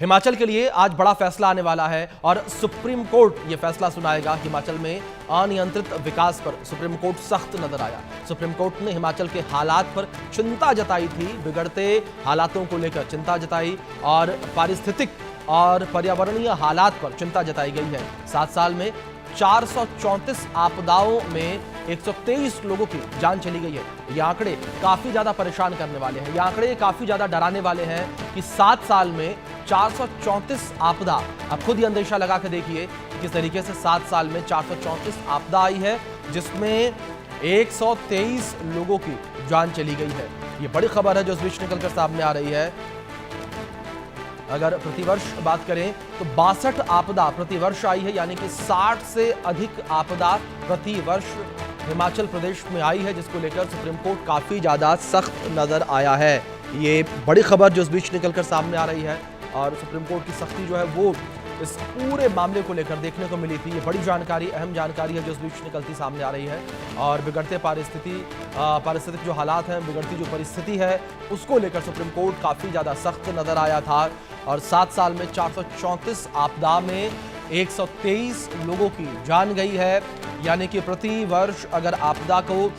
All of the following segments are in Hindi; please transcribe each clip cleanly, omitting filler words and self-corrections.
हिमाचल के लिए आज बड़ा फैसला आने वाला है और सुप्रीम कोर्ट ये फैसला सुनाएगा। हिमाचल में अनियंत्रित विकास पर सुप्रीम कोर्ट सख्त नजर आया। सुप्रीम कोर्ट ने हिमाचल के हालात पर चिंता जताई थी, बिगड़ते हालातों को लेकर चिंता जताई और पारिस्थितिक और पर्यावरणीय हालात पर चिंता जताई गई है। 7 साल में 434 आपदाओं में 123 लोगों की जान चली गई है। ये आंकड़े काफी ज्यादा परेशान करने वाले हैं। ये आंकड़े काफी ज्यादा डराने वाले हैं कि 7 साल में 434 आपदा। अब खुद ही अंदेशा लगा के देखिए किस तरीके से 7 साल में 434 आपदा आई है, जिसमें 123 लोगों की जान चली गई है। ये बड़ी खबर है जो इस बीच निकलकर सामने आ रही है। अगर प्रतिवर्ष बात करें तो 62 आपदा प्रतिवर्ष आई है, यानी कि 60 से अधिक आपदा प्रतिवर्ष हिमाचल प्रदेश में आई है, जिसको लेकर सुप्रीम कोर्ट काफी ज्यादा सख्त नजर आया है। ये बड़ी खबर जो इस बीच निकलकर सामने आ रही है और सुप्रीम कोर्ट की सख्ती जो है वो इस पूरे मामले को लेकर देखने को मिली थी। ये बड़ी जानकारी, अहम जानकारी है जो इस बीच निकलती सामने आ रही है और बिगड़ते पारिस्थितिक जो हालात हैं, बिगड़ती जो परिस्थिति है, उसको लेकर सुप्रीम कोर्ट काफी ज्यादा सख्त नजर आया था। और 7 साल में 434 आपदा में 123 लोगों की जान गई है, यानी कि प्रति वर्ष अगर आपदा को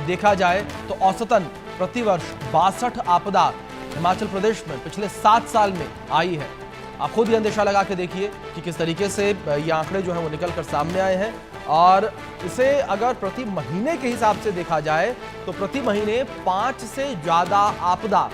देखा जाए तो औसतन प्रतिवर्ष 62 आपदा हिमाचल प्रदेश में पिछले 7 साल में आई है। आप खुद ही अंदेशा लगा के देखिए कि किस तरीके से ये आंकड़े जो है वो निकल कर सामने आए हैं। और इसे अगर प्रति महीने के हिसाब से देखा जाए तो प्रति महीने 5 से ज्यादा आपदा,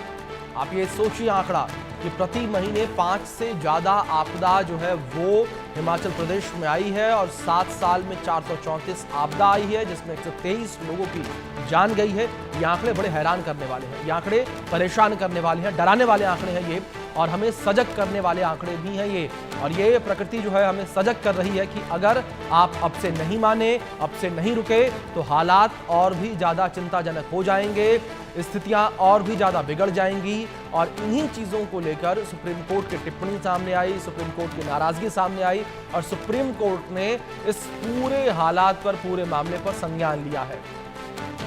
आप ये सोचिए आंकड़ा कि प्रति महीने 5 से ज्यादा आपदा जो है वो हिमाचल प्रदेश में आई है। और 7 साल में 434 आपदा आई है, जिसमें 123 लोगों की जान गई है। ये आंकड़े बड़े हैरान करने वाले हैं, ये आंकड़े परेशान करने वाले हैं, डराने वाले आंकड़े हैं ये, और हमें सजग करने वाले आंकड़े भी हैं ये। और ये प्रकृति जो है हमें सजग कर रही है कि अगर आप अब से नहीं माने, अब से नहीं रुके तो हालात और भी ज्यादा चिंताजनक हो जाएंगे, स्थितियां और भी ज्यादा बिगड़ जाएंगी। और इन्हीं चीजों को लेकर सुप्रीम कोर्ट की टिप्पणी सामने आई, सुप्रीम कोर्ट की नाराजगी सामने आई और सुप्रीम कोर्ट ने इस पूरे हालात पर, पूरे मामले पर संज्ञान लिया है।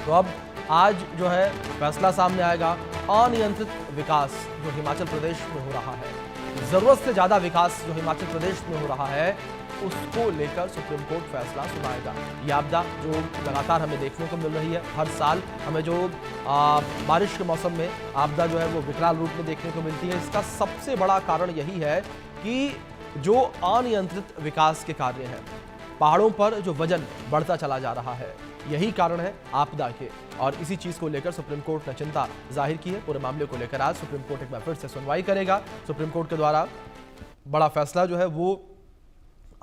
तो अब आज जो है फैसला सामने आएगा। अनियंत्रित विकास जो हिमाचल प्रदेश में हो रहा है, जरूरत से ज्यादा विकास जो हिमाचल प्रदेश में हो रहा है, उसको लेकर सुप्रीम कोर्ट फैसला सुनाएगा। ये आपदा जो लगातार हमें देखने को मिल रही है, हर साल हमें जो बारिश के मौसम में आपदा जो है वो विकराल रूप में देखने को मिलती है, इसका सबसे बड़ा कारण यही है कि जो अनियंत्रित विकास के कार्य हैं, पहाड़ों पर जो वजन बढ़ता चला जा रहा है, यही कारण है आपदा के। और इसी चीज को लेकर सुप्रीम कोर्ट ने चिंता जाहिर की है। पूरे मामले को लेकर आज सुप्रीम कोर्ट एक बार फिर से सुनवाई करेगा। सुप्रीम कोर्ट के द्वारा बड़ा फैसला जो है वो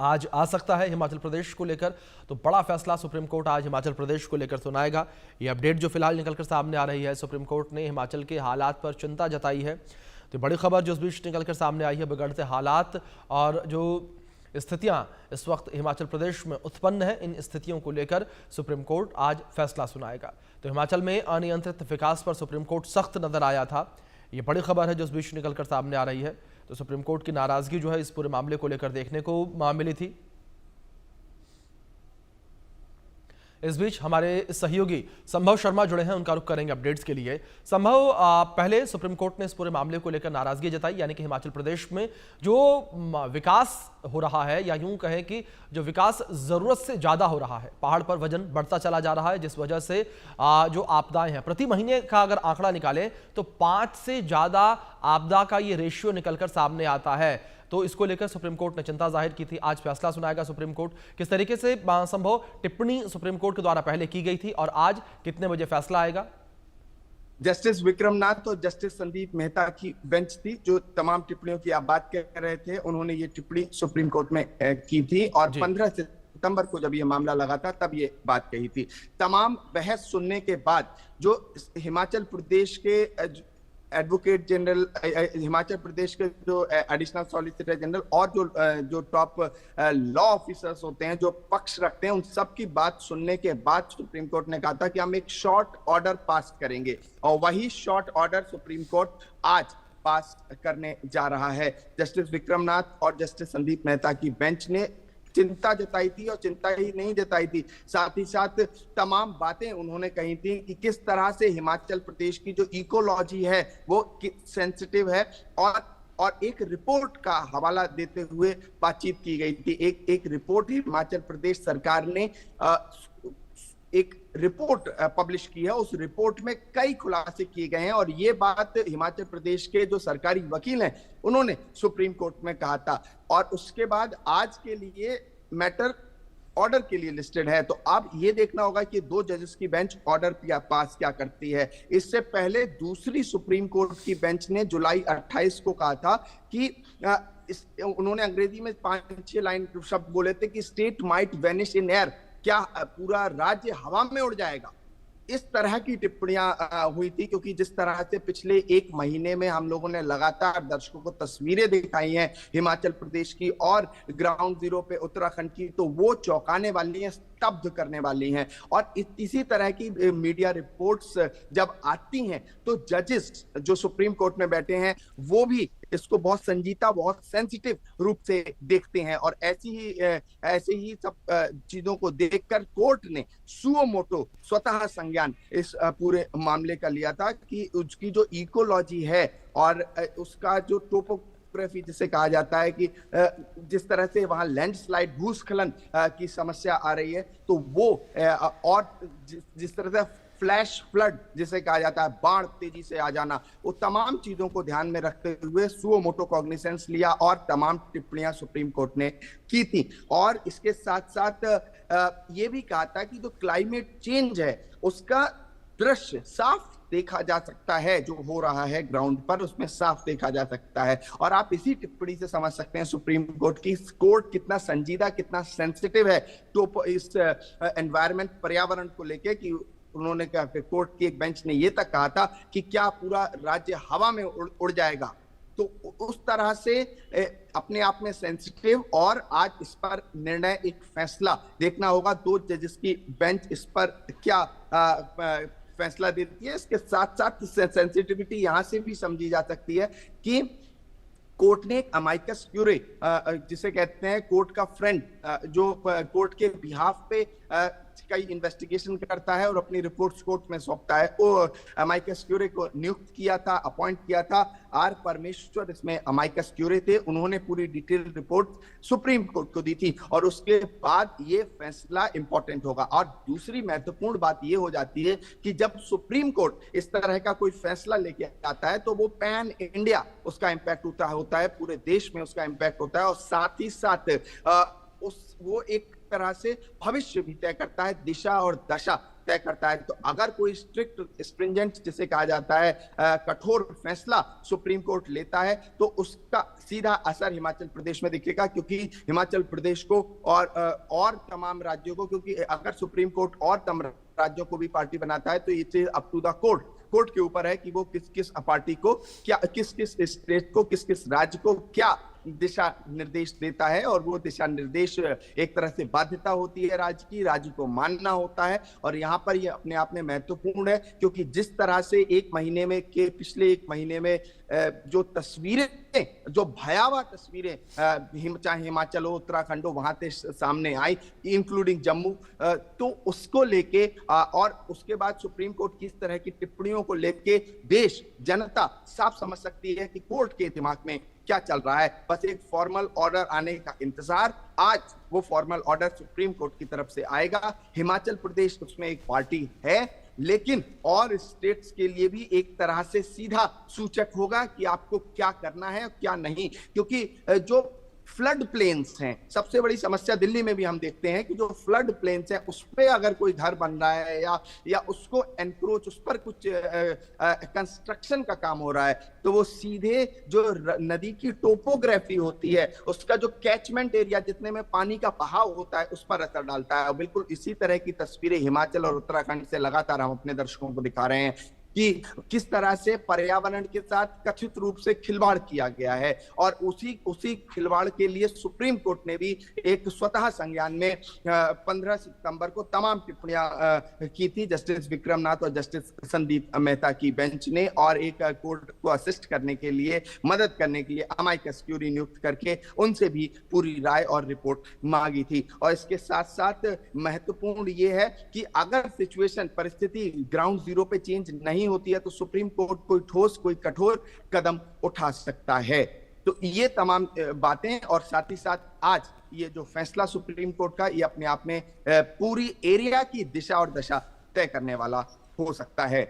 आज आ सकता है हिमाचल प्रदेश को लेकर। तो बड़ा फैसला सुप्रीम कोर्ट आज हिमाचल प्रदेश को लेकर सुनाएगा। ये अपडेट जो फिलहाल निकलकर सामने आ रही है, सुप्रीम कोर्ट ने हिमाचल के हालात पर चिंता जताई है। तो बड़ी खबर जो इस बीच निकलकर सामने आई है, बिगड़ते हालात और जो स्थितियां इस वक्त हिमाचल प्रदेश में उत्पन्न है, इन स्थितियों को लेकर सुप्रीम कोर्ट आज फैसला सुनाएगा। तो हिमाचल में अनियंत्रित विकास पर सुप्रीम कोर्ट सख्त नजर आया था। ये बड़ी खबर है जो इस बीच निकलकर सामने आ रही है। तो सुप्रीम कोर्ट की नाराजगी जो है इस पूरे मामले को लेकर देखने को मिली थी। इस बीच हमारे सहयोगी संभव शर्मा जुड़े हैं, उनका रुख करेंगे अपडेट्स के लिए। संभव, पहले सुप्रीम कोर्ट ने इस पूरे मामले को लेकर नाराजगी जताई, यानी कि हिमाचल प्रदेश में जो विकास हो रहा है, या यूं कहें कि जो विकास जरूरत से ज्यादा हो रहा है, पहाड़ पर वजन बढ़ता चला जा रहा है, जिस वजह से जो आपदाएं हैं, प्रति महीने का अगर आंकड़ा निकालें तो 5 से ज्यादा आपदा का ये रेशियो निकलकर सामने आता है। तो इसको लेकर सुप्रीम कोर्ट ने चिंता जाहिर की थी। आज फैसला सुनाएगा सुप्रीम कोर्ट। किस तरीके से संभव टिप्पणी सुप्रीम कोर्ट के द्वारा पहले की गई थी और आज कितने बजे फैसला आएगा? जस्टिस विक्रमनाथ और जस्टिस संदीप मेहता की बेंच थी जो तमाम टिप्पणियों की आप बात कर रहे थे, उन्होंने ये टिप्पणी सुप्रीम कोर्ट में की थी और 15 सितंबर को जब ये मामला लगा था तब ये बात कही थी। तमाम बहस सुनने के बाद जो हिमाचल प्रदेश के एडवोकेट जनरल, हिमाचल प्रदेश के जो एडिशनल सॉलिसिटर जनरल और जो टॉप लॉ ऑफिसर्स होते हैं जो पक्ष रखते हैं, उन सब की बात सुनने के बाद सुप्रीम कोर्ट ने कहा था कि हम एक शॉर्ट ऑर्डर पास करेंगे और वही शॉर्ट ऑर्डर सुप्रीम कोर्ट आज पास करने जा रहा है। जस्टिस विक्रमनाथ और जस्टिस संदीप मेहता की बेंच ने चिंता जताई थी और चिंता ही नहीं जताई थी, साथ ही साथ तमाम बातें उन्होंने कही थी कि किस तरह से हिमाचल प्रदेश की जो इकोलॉजी है वो सेंसिटिव है और एक रिपोर्ट का हवाला देते हुए बातचीत की गई थी। एक रिपोर्ट हिमाचल प्रदेश सरकार ने एक रिपोर्ट पब्लिश की है। उस रिपोर्ट में कई खुलासे किए गए हैं और ये बात हिमाचल प्रदेश के जो सरकारी वकील हैं उन्होंने सुप्रीम कोर्ट में कहा था। और उसके बाद आज के लिए मैटर ऑर्डर के लिए लिस्टेड है। तो अब ये देखना होगा कि 2 जजेस की बेंच ऑर्डर पास क्या करती है। इससे पहले दूसरी सुप्रीम कोर्ट की बेंच ने जुलाई 28 को कहा था कि उन्होंने अंग्रेजी में 5-6 लाइन शब्द बोले थे कि state might vanish in air, क्या पूरा राज्य हवा में उड़ जाएगा। इस तरह की टिप्पणियां हुई थी, क्योंकि जिस तरह से पिछले 1 महीने में हम लोगों ने लगातार दर्शकों को तस्वीरें दिखाई हैं हिमाचल प्रदेश की और ग्राउंड जीरो पे उत्तराखंड की, तो वो चौंकाने वाली हैं, स्तब्ध करने वाली हैं। और इसी तरह की मीडिया रिपोर्ट्स जब आती हैं तो जजेस जो सुप्रीम कोर्ट में बैठे हैं वो भी इसको बहुत संजीदा, बहुत सेंसिटिव रूप से देखते हैं। और ऐसे ही सब चीजों को देखकर कोर्ट ने सुओ मोटो स्वतः संज्ञान इस पूरे मामले का लिया था कि उसकी जो इकोलॉजी है और उसका जो टोपोग्राफी जिसे कहा जाता है कि जिस तरह से वहां लैंडस्लाइड, भूस्खलन की समस्या आ रही है, तो वो और जिस तरह से फ्लैश फ्लड जिसे कहा जाता है, बाढ़ तेजी से आ जाना, वो तमाम चीजों को ध्यान में रखते हुए सुओ मोटो कॉग्निसेंस लिया और तमाम टिप्पणियां सुप्रीम कोर्ट ने की थी। और इसके साथ साथ ये भी कहा था कि जो क्लाइमेट चेंज है उसका दृश्य साफ देखा जा सकता है, जो हो रहा है ग्राउंड पर उसमें साफ देखा जा सकता है। और आप इसी टिप्पणी से समझ सकते हैं सुप्रीम कोर्ट की कोर्ट कितना संजीदा, कितना सेंसिटिव है तो इस एनवायरमेंट, पर्यावरण को लेके, कि उन्होंने कहा कि कोर्ट की एक बेंच ने ये तक कहा था कि क्या पूरा राज्य हवा में उड़ जाएगा। तो उस तरह से अपने आप में सेंसिटिव, और आज इस पर निर्णय, एक फैसला देखना होगा। 2 जजेस की बेंच इस पर क्या फैसला देती है। इसके साथ साथ सेंसिटिविटी यहां से भी समझी जा सकती है कि कोर्ट ने अमाइकस क्यूरे जिसे कहते हैं कोर्ट का फ्रेंड, जो कोर्ट के बिहाफ पे कई इन्वेस्टिगेशन करता है और अपनी रिपोर्ट्स कोर्ट में सौंपता है, वो अमाइकस क्यूरे को नियुक्त किया था, अपॉइंट किया था। आर परमेश्वर इसमें अमाइकस क्यूरे थे। उन्होंने पूरी डिटेल रिपोर्ट सुप्रीम कोर्ट को दी थी और उसके बाद ये फैसला इंपॉर्टेंट होगा। और दूसरी महत्वपूर्ण बात ये हो जाती है कि जब सुप्रीम कोर्ट इस तरह का कोई फैसला लेके आता है तो वो पैन इंडिया उसका इंपैक्ट होता है, पूरे देश में उसका इंपैक्ट होता है। और साथ ही साथ वो एक तरह से भविष्य भी तय करता है, दिशा और दशा तय करता है। तो अगर कोई स्ट्रिक्ट, स्ट्रिंजेंट जिसे कहा जाता है, कठोर फैसला सुप्रीम कोर्ट लेता है तो उसका सीधा असर हिमाचल प्रदेश में दिखेगा, क्योंकि हिमाचल प्रदेश को और तमाम राज्यों को, क्योंकि अगर सुप्रीम कोर्ट और तमाम राज्यों को भी पार्टी बनाता है तो ये अप टू द कोर्ट के ऊपर है कि वो किस किस पार्टी को क्या, किस किस स्टेट को, किस किस राज्य को क्या दिशा निर्देश देता है। और वो दिशा निर्देश एक तरह से बाध्यता होती है राज्य की, राज्य को मानना होता है। और यहाँ पर ये अपने आप में महत्वपूर्ण है, क्योंकि जिस तरह से पिछले 1 महीने में जो तस्वीरें, जो भयावह तस्वीरें चाहे हिमाचल हो, उत्तराखंड हो, वहां से सामने आई, इंक्लूडिंग जम्मू, तो उसको लेके और उसके बाद सुप्रीम कोर्ट की इस तरह की टिप्पणियों को लेके देश, जनता साफ समझ सकती है कि कोर्ट के दिमाग में क्या चल रहा है। बस एक फॉर्मल ऑर्डर आने का इंतजार। आज वो फॉर्मल ऑर्डर सुप्रीम कोर्ट की तरफ से आएगा। हिमाचल प्रदेश उसमें एक पार्टी है, लेकिन और स्टेट्स के लिए भी एक तरह से सीधा सूचक होगा कि आपको क्या करना है और क्या नहीं। क्योंकि जो फ्लड प्लेन्स हैं, सबसे बड़ी समस्या दिल्ली में भी हम देखते हैं कि जो फ्लड प्लेन्स हैं उस पे अगर कोई घर बन रहा है या उसको एनक्रोच, उस पर कुछ कंस्ट्रक्शन का काम हो रहा है, तो वो सीधे जो नदी की टोपोग्राफी होती है, उसका जो कैचमेंट एरिया, जितने में पानी का बहाव होता है, उस पर असर डालता है। बिल्कुल इसी तरह की तस्वीरें हिमाचल और उत्तराखंड से लगातार हम अपने दर्शकों को दिखा रहे हैं कि किस तरह से पर्यावरण के साथ कथित रूप से खिलवाड़ किया गया है। और उसी खिलवाड़ के लिए सुप्रीम कोर्ट ने भी एक स्वतः संज्ञान में 15 सितंबर को तमाम टिप्पणियां की थी जस्टिस विक्रम नाथ और जस्टिस संदीप मेहता की बेंच ने। और एक कोर्ट को असिस्ट करने के लिए, मदद करने के लिए अमाइकस क्यूरी नियुक्त करके उनसे भी पूरी राय और रिपोर्ट मांगी थी। और इसके साथ साथ महत्वपूर्ण ये है कि अगर सिचुएशन, परिस्थिति ग्राउंड जीरो पे चेंज नहीं होती है तो सुप्रीम कोर्ट कोई ठोस, कोई कठोर कदम उठा सकता है। तो ये तमाम बातें और साथ ही साथ आज ये जो फैसला सुप्रीम कोर्ट का, ये अपने आप में पूरी एरिया की दिशा और दशा तय करने वाला हो सकता है।